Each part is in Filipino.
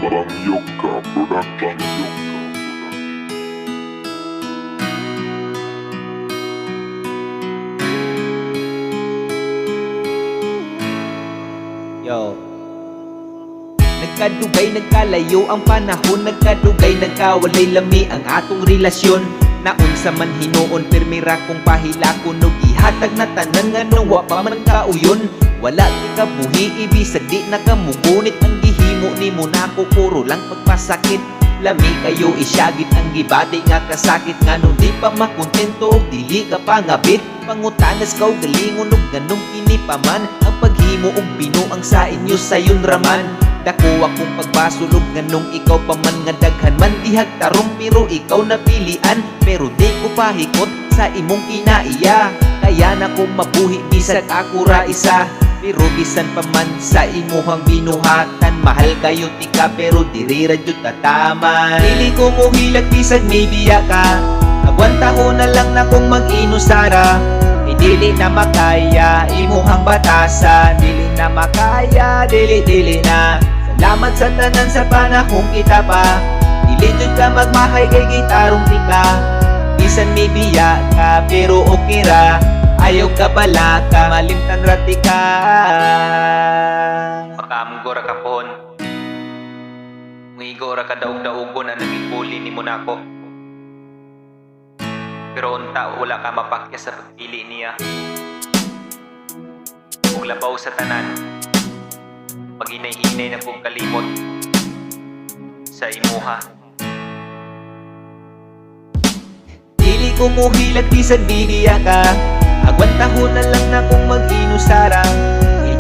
Bangyoka Production. Yo. Nagkadugay, nagkalayo ang panahon. Nagkadugay, nagkawalay lami ang atong relasyon. Naunsa man hinuon, pirmira kong pahilakon. Nung ihatag na tanan nga nung wa pa man kauyon. Wala ti kabuhi, ibisag di nakamugunit. Ang gihimo ni mo na ko, puro lang pagpasakit. Lami kayo isyagit ang gibati nga kasakit. Nga nung di pa makontento o dili ka pangabit. Pangutanas kaw galingon og ganong kinipaman. Ang paghimo og binuang sa inyo sayon raman. Dako akong pagbasulog nganong ikaw pa man nga daghan man dihag tarong pero ikaw napilian. Pero di ko pahikot sa imong kinaiya. Kaya na ko mabuhi bisag ako ra isa. Pero bisan pa man sa imuhang binuhatan, mahal kayo tika pero diri ra jud tataman. Dili ko mo hilag bisag may biya ka. Agwanta ko na lang na kung mag-inusara. Dili na makaya imuhang batasan. Dili na makaya, dili na. Salamat sa tanan sa panahong kita pa. Dili jud ka magmahay kay gitarong tika. Bisan may biya ka pero okay ra. Ayaw ka bala ka, malimtan rati ka. Pakamugora ka pohon. Ngigora ka daog-daogon na naging bully ni mo na ako. Pero unta wala ka mapakya sa pagpili niya. Kung labaw sa tanan, maginay-hinay na kong kalimot sa imuha. Dili ko mo hilag bisag bibiya ka. Agwanta ko na lang na kung mag-inusara.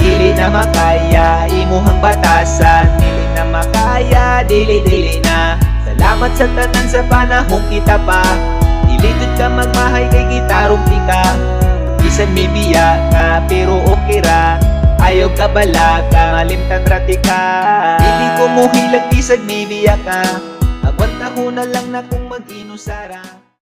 Dili na makaya imuhang batasan. Dili na makaya, dili na. Salamat sa tanan sa panahong kita pa. Dili jud ka magmahay kay gitarong tika. Bisan may biya ka pero okay ra. Ayaw ka bala ka, malimtan rati ka. Dili ko mo hilag bisag may biya ka. Agwanta ko na lang na kung mag-inusara.